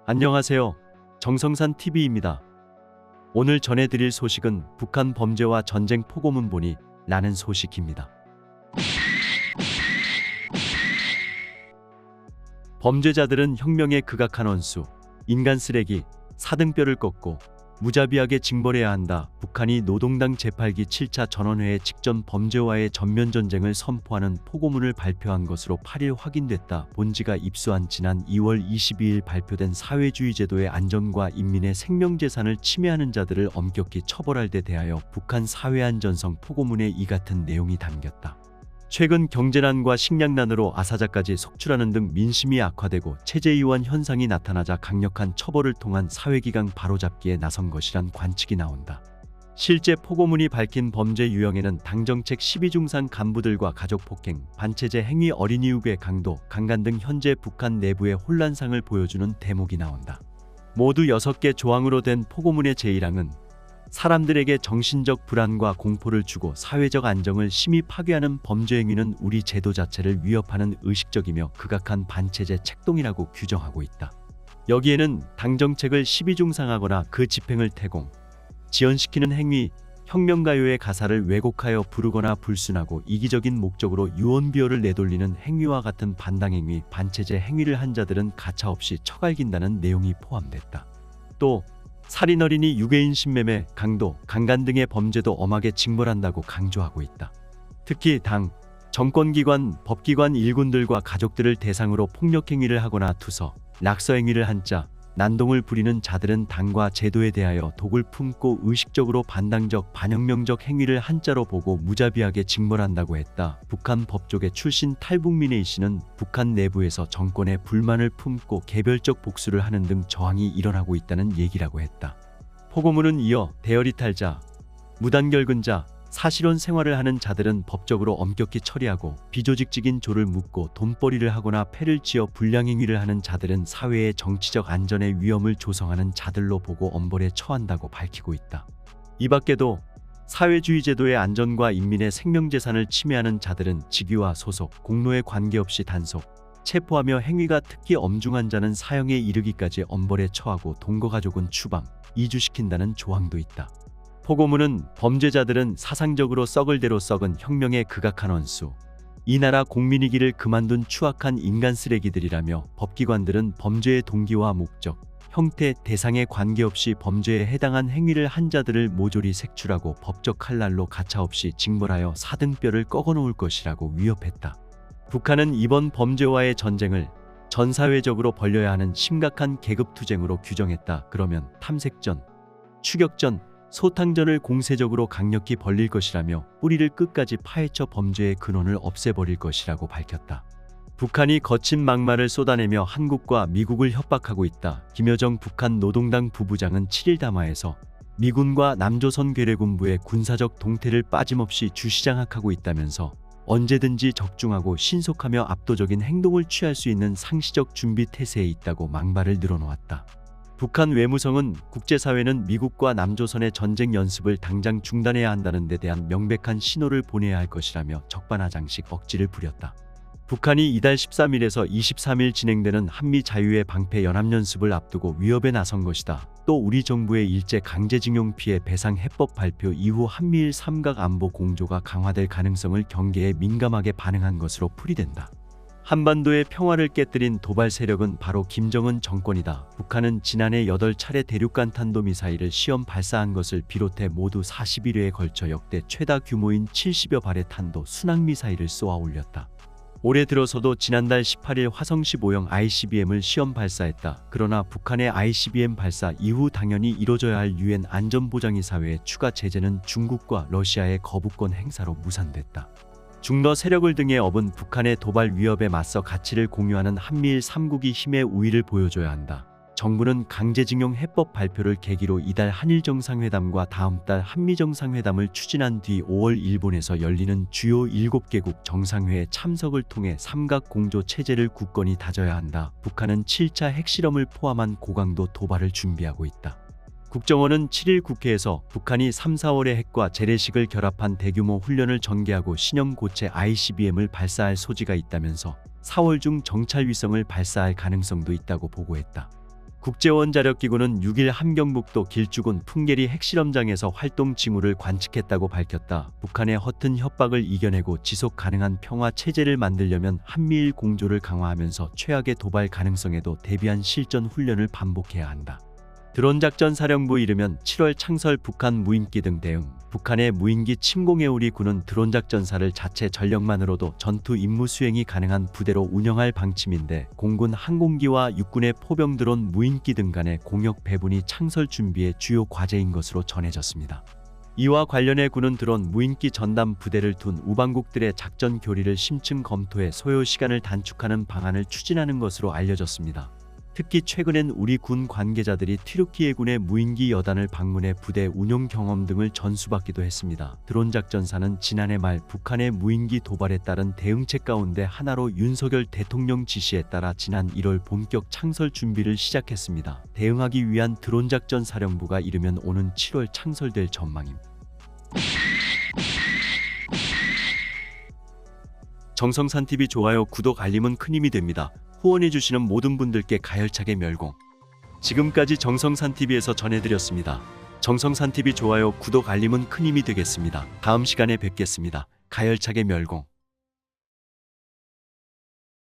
안녕하세요. 정성산 TV입니다. 오늘 전해드릴 소식은 북한 범죄와 전쟁 포고문본이 라는 소식입니다. 범죄자들은 혁명에 극악한 원수, 인간 쓰레기, 사등뼈를 꺾고 무자비하게 징벌해야 한다. 북한이 노동당 제8기 7차 전원회의 직전 범죄와의 전면전쟁을 선포하는 포고문을 발표한 것으로 8일 확인됐다. 본지가 입수한 지난 2월 22일 발표된 사회주의 제도의 안전과 인민의 생명재산을 침해하는 자들을 엄격히 처벌할 데 대하여 북한 사회안전성 포고문에 이 같은 내용이 담겼다. 최근 경제난과 식량난으로 아사자까지 속출하는 등 민심이 악화되고 체제이완 현상이 나타나자 강력한 처벌을 통한 사회기강 바로잡기에 나선 것이란 관측이 나온다. 실제 포고문이 밝힌 범죄 유형에는 당정책 12중상 간부들과 가족폭행, 반체제 행위, 어린이 유괴, 강도, 강간 등 현재 북한 내부의 혼란상을 보여주는 대목이 나온다. 모두 6개 조항으로 된 포고문의 제1항은 사람들에게 정신적 불안과 공포를 주고 사회적 안정을 심히 파괴하는 범죄 행위는 우리 제도 자체를 위협하는 의식적이며 극악한 반체제 책동이라고 규정하고 있다. 여기에는 당정책을 12중상하거나 그 집행을 태공, 지연시키는 행위, 혁명가요의 가사를 왜곡하여 부르거나 불순하고 이기적인 목적으로 유언비어를 내돌리는 행위와 같은 반당행위, 반체제 행위를 한 자들은 가차없이 처갈긴다는 내용이 포함됐다. 또 살인, 어린이, 유괴인 신매매, 강도, 강간 등의 범죄도 엄하게 징벌한다고 강조하고 있다. 특히 당, 정권기관, 법기관 일군들과 가족들을 대상으로 폭력행위를 하거나 투서, 낙서행위를 한 자, 난동을 부리는 자들은 당과 제도에 대하여 독을 품고 의식적으로 반당적, 반혁명적 행위를 한자로 보고 무자비하게 징벌한다고 했다. 북한 법조계 출신 탈북민 A씨는 북한 내부에서 정권에 불만을 품고 개별적 복수를 하는 등 저항이 일어나고 있다는 얘기라고 했다. 포고문은 이어 대열이탈자, 무단결근자, 사실혼 생활을 하는 자들은 법적으로 엄격히 처리하고 비조직적인 조를 묻고 돈벌이를 하거나 패를 지어 불량행위를 하는 자들은 사회의 정치적 안전에 위험을 조성하는 자들로 보고 엄벌에 처한다고 밝히고 있다. 이 밖에도 사회주의 제도의 안전과 인민의 생명재산을 침해하는 자들은 직위와 소속, 공로에 관계없이 단속, 체포하며 행위가 특히 엄중한 자는 사형에 이르기까지 엄벌에 처하고 동거가족은 추방, 이주시킨다는 조항도 있다. 포고문은 범죄자들은 사상적으로 썩을 대로 썩은 혁명의 극악한 원수, 이 나라 국민이기를 그만둔 추악한 인간 쓰레기들이라며 법기관들은 범죄의 동기와 목적, 형태, 대상에 관계없이 범죄에 해당한 행위를 한 자들을 모조리 색출하고 법적 칼날로 가차없이 징벌하여 사등뼈를 꺾어놓을 것이라고 위협했다. 북한은 이번 범죄와의 전쟁을 전 사회적으로 벌려야 하는 심각한 계급투쟁으로 규정했다. 그러면 탐색전, 추격전, 소탕전을 공세적으로 강력히 벌릴 것이라며 뿌리를 끝까지 파헤쳐 범죄의 근원을 없애버릴 것이라고 밝혔다. 북한이 거친 막말을 쏟아내며 한국과 미국을 협박하고 있다. 김여정 북한 노동당 부부장은 7일 담화에서 미군과 남조선 괴뢰군부의 군사적 동태를 빠짐없이 주시장악하고 있다면서 언제든지 적중하고 신속하며 압도적인 행동을 취할 수 있는 상시적 준비 태세에 있다고 막말을 늘어놓았다. 북한 외무성은 국제사회는 미국과 남조선의 전쟁 연습을 당장 중단해야 한다는 데 대한 명백한 신호를 보내야 할 것이라며 적반하장식 억지를 부렸다. 북한이 이달 13일에서 23일 진행되는 한미 자유의 방패 연합연습을 앞두고 위협에 나선 것이다. 또 우리 정부의 일제 강제징용 피해 배상 해법 발표 이후 한미일 삼각 안보 공조가 강화될 가능성을 경계에 민감하게 반응한 것으로 풀이된다. 한반도의 평화를 깨뜨린 도발 세력은 바로 김정은 정권이다. 북한은 지난해 8차례 대륙간 탄도미사일을 시험 발사한 것을 비롯해 모두 41회에 걸쳐 역대 최다 규모인 70여 발의 탄도 순항미사일을 쏘아 올렸다. 올해 들어서도 지난달 18일 화성 15형 ICBM을 시험 발사했다. 그러나 북한의 ICBM 발사 이후 당연히 이뤄져야 할 유엔 안전보장이사회의 추가 제재는 중국과 러시아의 거부권 행사로 무산됐다. 중러 세력을 등에 업은 북한의 도발 위협에 맞서 가치를 공유하는 한미일 3국이 힘의 우위를 보여줘야 한다. 정부는 강제징용 해법 발표를 계기로 이달 한일 정상회담과 다음 달 한미 정상회담을 추진한 뒤 5월 일본에서 열리는 주요 7개국 정상회에 참석을 통해 삼각 공조 체제를 굳건히 다져야 한다. 북한은 7차 핵실험을 포함한 고강도 도발을 준비하고 있다. 국정원은 7일 국회에서 북한이 3, 4월에 핵과 재래식을 결합한 대규모 훈련을 전개하고 신형 고체 ICBM을 발사할 소지가 있다면서 4월 중 정찰 위성을 발사할 가능성도 있다고 보고했다. 국제원자력기구는 6일 함경북도 길쭉은 풍계리 핵실험장에서 활동 징후를 관측했다고 밝혔다. 북한의 허튼 협박을 이겨내고 지속 가능한 평화 체제를 만들려면 한미일 공조를 강화하면서 최악의 도발 가능성에도 대비한 실전 훈련을 반복해야 한다. 드론작전 사령부 이르면 7월 창설 북한 무인기 등 대응. 북한의 무인기 침공에 우리 군은 드론작전사를 자체 전력만으로도 전투 임무 수행이 가능한 부대로 운영할 방침인데 공군 항공기와 육군의 포병 드론 무인기 등 간의 공역 배분이 창설 준비의 주요 과제인 것으로 전해졌습니다. 이와 관련해 군은 드론 무인기 전담 부대를 둔 우방국들의 작전 교리를 심층 검토해 소요 시간을 단축하는 방안을 추진하는 것으로 알려졌습니다. 특히 최근엔 우리 군 관계자들이 튀르키 해군의 무인기 여단을 방문해 부대 운용 경험 등을 전수받기도 했습니다. 드론 작전사는 지난해 말 북한의 무인기 도발에 따른 대응책 가운데 하나로 윤석열 대통령 지시에 따라 지난 1월 본격 창설 준비를 시작했습니다. 대응하기 위한 드론 작전 사령부가 이르면 오는 7월 창설될 전망임. 정성산TV 좋아요, 구독, 알림은 큰 힘이 됩니다. 후원해주시는 모든 분들께 가열차게 멸공. 지금까지 정성산TV에서 전해드렸습니다. 정성산TV 좋아요, 구독, 알림은 큰 힘이 되겠습니다. 다음 시간에 뵙겠습니다. 가열차게 멸공.